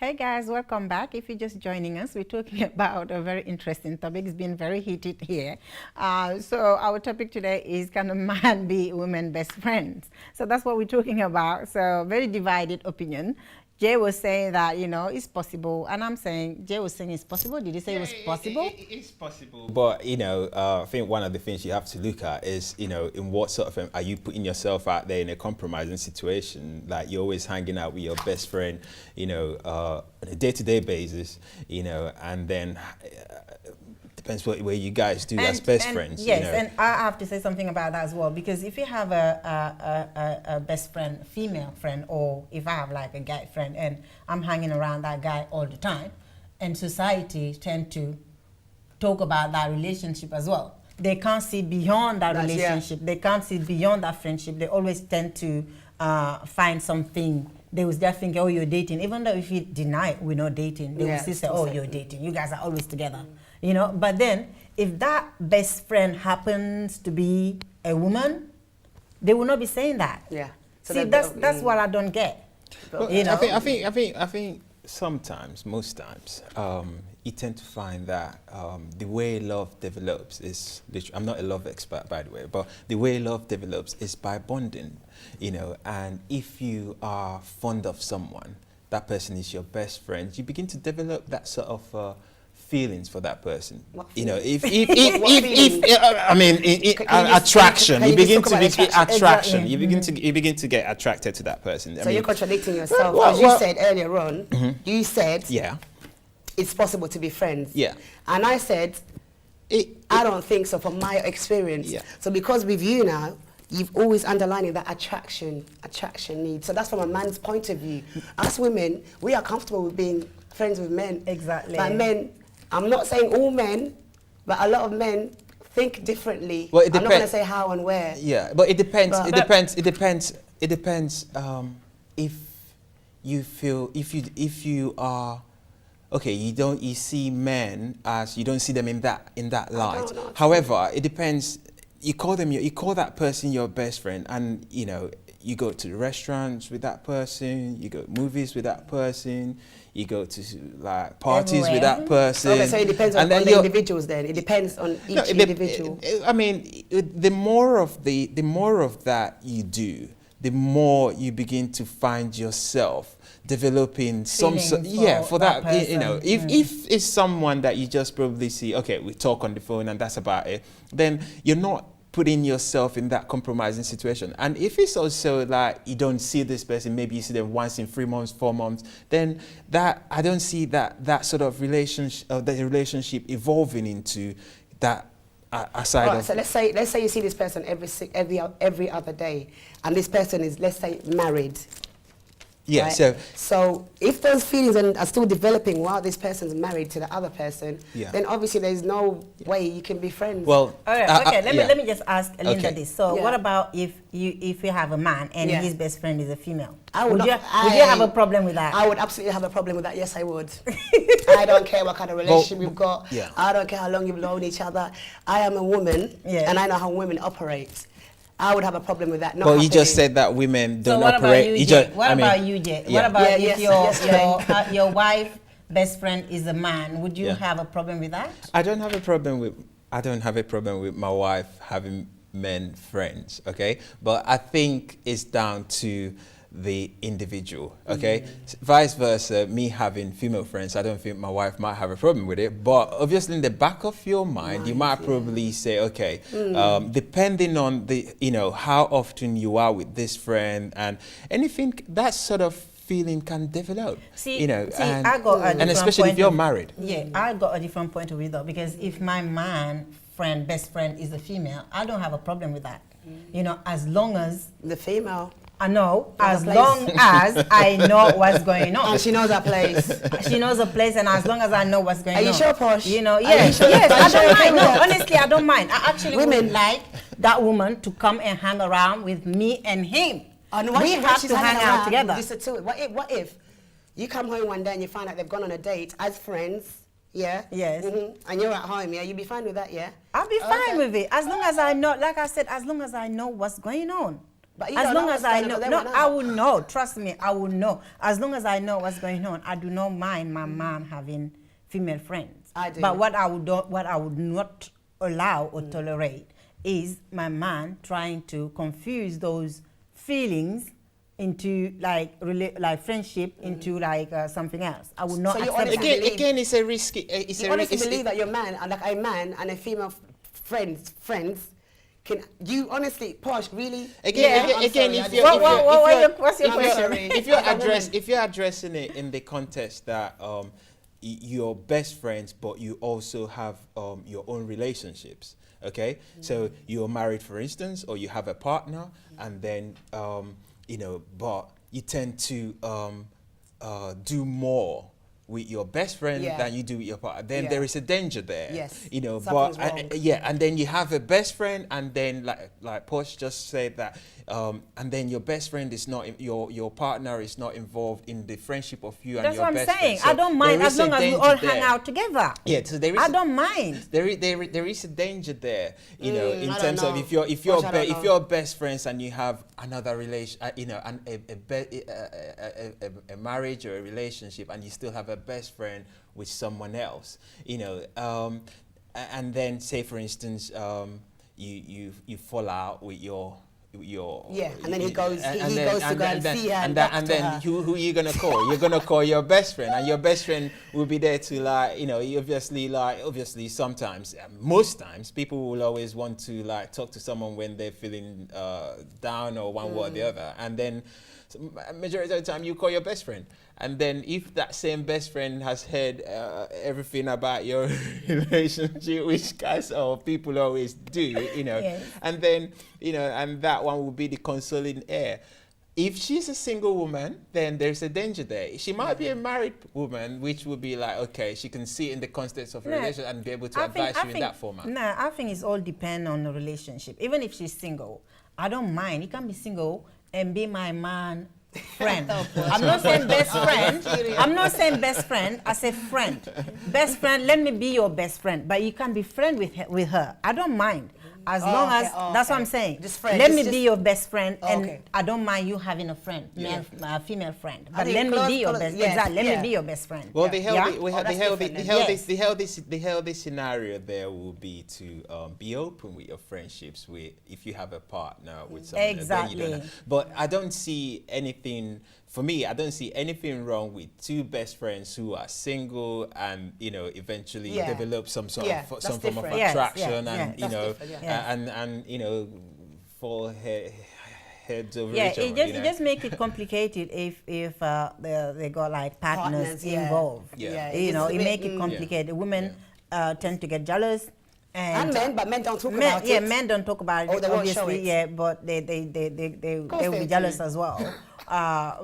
Hey guys, welcome back. If you're just joining us, we're talking about a very interesting topic. It's been very heated here. So our topic today is, can a man be women best friends? So that's what we're talking about. So very divided opinion. Jay was saying that, it's possible. And I'm saying, Jay was saying it's possible. Did you say it was possible? It's possible. But, I think one of the things you have to look at is, in what sort of, are you putting yourself out there in a compromising situation? Like you're always hanging out with your best friend, on a day-to-day basis, and then depends where you guys do as best friends. Yes, and I have to say something about that as well, because if you have a best friend, female friend, or if I have like a guy friend and I'm hanging around that guy all the time, and society tend to talk about that relationship as well. They can't see beyond that relationship. Yeah. They can't see beyond that friendship. They always tend to find something. They will just think, oh, you're dating. Even though if you deny we're not dating, they will still say, oh, you're dating. You guys are always together. But then if that best friend happens to be a woman, they will not be saying that. Yeah. So see, that's what I don't get. Well, I think sometimes, most times, you tend to find that the way love develops is literally, I'm not a love expert, by the way, but the way love develops is by bonding, and if you are fond of someone, that person is your best friend, you begin to develop that sort of feelings for that person. Attraction. You begin to get attraction. You begin to get attracted to that person. So you're contradicting yourself. As you said earlier on, you said it's possible to be friends. Yeah. And I said I don't think so from my experience. Yeah. So because with you now, you've always underlining that attraction need. So that's from a man's point of view. As women, we are comfortable with being friends with men. Exactly. But men, I'm not saying all men, but a lot of men think differently. Well, it I'm not going to say how and where. Yeah, but it depends. It depends. If you feel, if you are, okay, you see men as, you don't see them in that light. However, it depends. You call that person your best friend, and you go to restaurants with that person, you go to movies with that person, you go to like parties with that person. Okay, so it depends on the individuals then. It depends on each individual. The more of that you do, the more you begin to find yourself developing some for that if it's someone that you just probably see, okay, we talk on the phone and that's about it, then you're not putting yourself in that compromising situation. And if it's also like you don't see this person, maybe you see them once in 3 months, 4 months, then that I don't see that sort of relationship evolving into that aside of. So let's say you see this person every other day, and this person is, let's say, married. Yeah. Right? So if those feelings are still developing while this person's married to the other person, then obviously there's no way you can be friends. Well, all right, okay. Let me just ask Linda this. So what about if you have a man and his best friend is a female? Would you have a problem with that? I would absolutely have a problem with that. Yes, I would. I don't care what kind of relationship we've got. Yeah. I don't care how long you've known each other. I am a woman, and I know how women operate. I would have a problem with that. Well, you just said that women don't what operate. What about you, Jay? What about if your wife best friend is a man? Would you have a problem with that? I don't have a problem with my wife having men friends, okay? But I think it's down to the individual, okay? Vice versa, me having female friends, I don't think my wife might have a problem with it, but obviously in the back of your mind, you might probably say, okay, depending on the, how often you are with this friend and anything, that sort of feeling can develop. I got a different and especially if you're married. Yeah, I got a different point of view though, because if my best friend is a female, I don't have a problem with that. As long as the female. I know, as long as I know what's going on. And she knows that place. She knows the place, and as long as I know what's going on. Are you sure, Posh? Yes, I don't mind. No, honestly, I don't mind. I actually would like that woman to come and hang around with me and him. We have to hang out together. What if you come home one day and you find out they've gone on a date as friends? Yeah. Yes. And you're at home, yeah? You'd be fine with that, yeah? I'll be fine with it. As long as I know, like I said, as long as I know what's going on. But you as don't long know as what's I going know, on, they no, won't know. I will know. Trust me, I will know. As long as I know what's going on, I do not mind my man having female friends. I do. But what I would not allow or tolerate is my man trying to confuse those feelings into like friendship into like something else. I would not So you accept honestly that. believe- Again, it's a risky. It's You a honestly risky. believe that your man and like a man and a female friends can you honestly, Posh, really? Again, Yeah. I'm again, sorry, I if just- you're, what's your I'm question? sorry. if you're addressing it in the context that you're best friends, but you also have your own relationships. Okay, so you're married, for instance, or you have a partner, and then but you tend to do more with your best friend Yeah. than you do with your partner. Then Yeah. there is a danger there. Yes. But Something's wrong. and then you have a best friend, and then like Posh just said that, and then your best friend is not your partner is not involved in the friendship of you and That's your what I'm best saying. friend. So I don't mind there as is a long as we danger all there. hang out together. Yeah, so there is I don't mind. there is a danger there, in I don't terms of know. if you're Gosh, I don't if know. you're best friends and you have another relation, and a marriage or a relationship, and you still have a best friend with someone else, and then say for instance, you fall out with your Yeah, and then he goes to go and see her and and then her. who are you gonna call? You're gonna call your best friend, and your best friend will be there to obviously sometimes, most times, people will always want to talk to someone when they're feeling down or one way or the other, and then majority of the time you call your best friend, and then if that same best friend has heard everything about your relationship, which guys or people always do, Yes. and then and that one will be the consoling air. If she's a single woman, then there's a danger there. She might be a married woman, which would be like, okay, she can see in the context of a No, relationship and be able to advise you in that format. No, I think it's all depend on the relationship. Even if she's single, I don't mind. You can be single and be my man friend. I'm not saying best friend. I'm not saying best friend. I say friend. Best friend. Let me be your best friend. But you can be friend with her. I don't mind. As long as that's what I'm saying. Just friend. Let Just- me just- be your best friend, and okay. I don't mind you having a friend, female friend. I But think let me close- be your close- best. yes, Exactly. Let yeah. me be your best friend. Well, the Yeah? healthy scenario there will be to be open with your friendships with if you have a partner with someone. Then you Exactly. don't know. But I don't see anything. For me, I don't see anything wrong with two best friends who are single and eventually Yeah. develop some sort Yeah, of that's some form of different. Yes, attraction, yes, and yes. That's different, yeah. and fall heads over Yeah, each other. it just make it complicated if they got like partners, Partners, yeah. Yeah. involved. Yeah, You it's know, a it bit, make it complicated. Women tend to get jealous, And men, but men don't talk men, about yeah, it. men don't talk about Or it, they won't show obviously, it. yeah, but they course will they be jealous do. as well.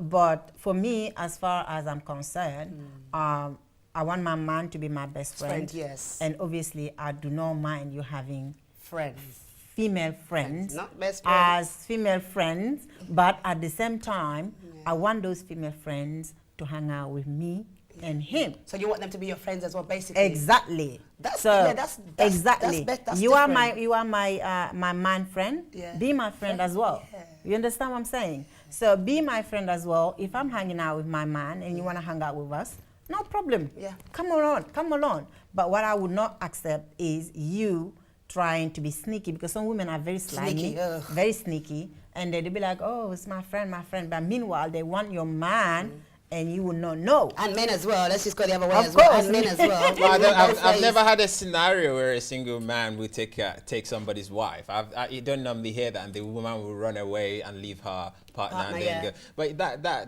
But for me, as far as I'm concerned, I want my man to be my best friend. Yes. And obviously, I do not mind you having Friends. female friends Not best friends. as female friends, but at the same time, I want those female friends to hang out with me and him. So you want them to be your friends as well, basically. Exactly. That's- so yeah, that's- exactly. that's you are different. my man friend. Yeah. Be my friend as well. Yeah. You understand what I'm saying? So be my friend as well. If I'm hanging out with my man and you want to hang out with us, no problem. Yeah. Come along. But what I would not accept is you trying to be sneaky, because some women are very slimy, Sneaky, ugh. very sneaky, and they'll be like, oh, it's my friend. But meanwhile, they want your man, and you will not know. And men as well. Let's just go the other way Of as well. course. And men as well. Well, I've never had a scenario where a single man would take somebody's wife. You don't normally hear that, and the woman will run away and leave her partner and then yeah. go. But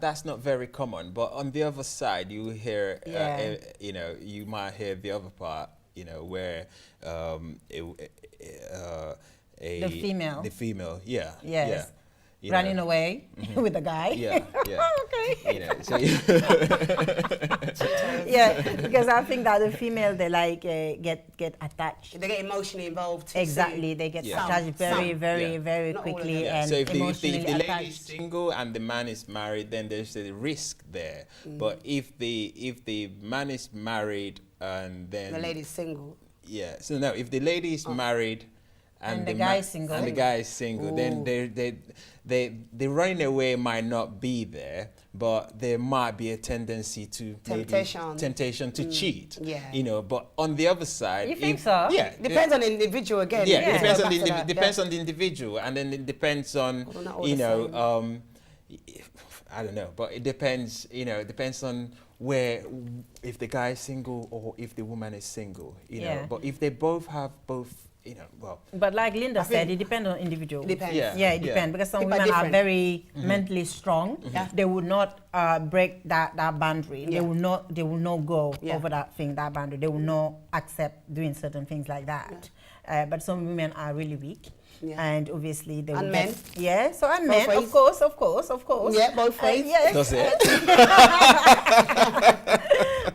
that's not very common. But on the other side, you hear, Yeah. you might hear the other part, where The female. the female, yeah, Yes. yeah. You Running know. away with a guy. Yeah, yeah. Okay. So Yeah, because I think that the female, they like get attached. They get emotionally involved too Exactly, soon. they get Yeah. attached very, Some. very, Yeah. very Not all of quickly them. yeah. and So if the emotionally lady is attached. single and the man is married, then there's a risk there. But if the man is married and then The lady's single. yeah, so no, if the lady is married And the guy is single. And the guy is single. Then the running away might not be there, but there might be a tendency to temptation to cheat. Yeah. You know, but on the other side, You think so? Yeah. Depends on the individual again. Yeah, Yeah. it depends on Depends on the individual, and then it depends on Well, not all you the know I don't know, but it depends. You know, it depends on where if the guy is single or if the woman is single. You know, Yeah. but if they both have both, you know, well, But like Linda said, think- it depends on individual. It depends. Yeah. Yeah, it depends because some People are women are different. very mentally strong. Yeah. They would not break that boundary. Yeah. They will not go Yeah. over that boundary. They will not accept doing certain things like that. But some women are really weak. Yeah. And obviously they And will men? get, yeah, so and Both men, of ways? course, of course. Yeah, both ways. Yes. does it?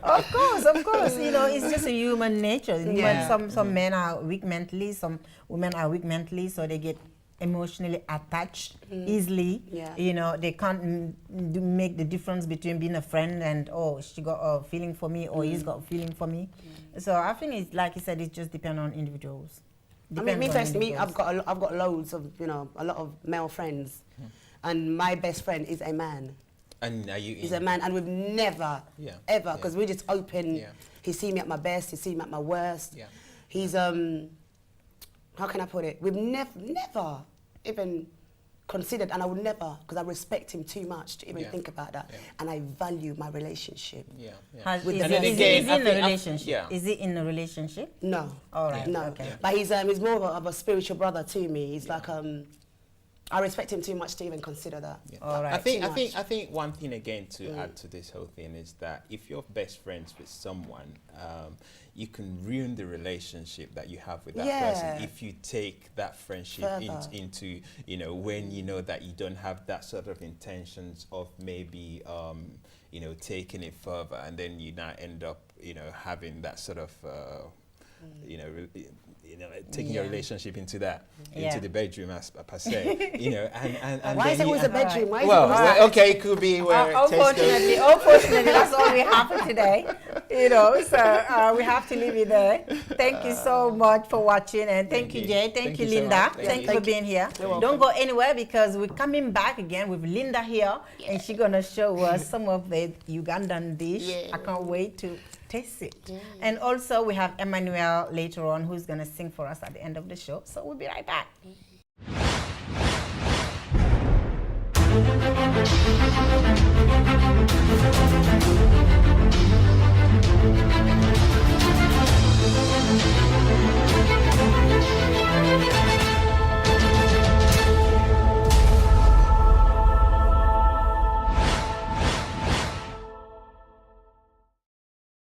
Of course, you know, it's just a human nature. Yeah. Some men are weak mentally, some women are weak mentally, so they get emotionally attached easily. Yeah. You know, they can't make the difference between being a friend and, oh, she got a feeling for me or he's got a feeling for me. So I think it's, like you said, it just depends on individuals. I mean, me Depends on personally, individuals. I've got loads of, you know, a lot of male friends, and my best friend is a man. And are you? He's a man, and we've never, Yeah. ever, because we're just open. Yeah. He see me at my best, he see me at my worst. Yeah. He's how can I put it? We've never even considered, and I would never, because I respect him too much to even Yeah. think about that, Yeah. and I value my relationship. Yeah. Yeah. Is With he the- And then is again, he I in a think- relationship? yeah. Is he in a relationship? No. All right, No. okay. Yeah. But he's more of a spiritual brother to me. He's like I respect him too much to even consider that. Yeah. All right. I think Too much. I think one thing again to add to this whole thing is that if you're best friends with someone, you can ruin the relationship that you have with that Yeah. person if you take that friendship Further. into you know when you know that you don't have that sort of intentions of maybe you know taking it further, and then you now end up you know having that sort of you know taking your Yeah. relationship into that Yeah. into the bedroom as per se, you know, and Why is then it you- always a bedroom? Why is well, it always okay, it could be where Unfortunately, that's all we have for today. You know, so we have to leave it there. Thank you so much for watching, and thank you, Jay. Thank you, so Linda. much. Thank you for Thank you. being here. You're welcome. Don't go anywhere because we're coming back again with Linda here, and she's gonna show us some of the Ugandan dish. Yeah. I can't wait to taste it. And also we have Emmanuel later on who's gonna sing for us at the end of the show. So we'll be right back.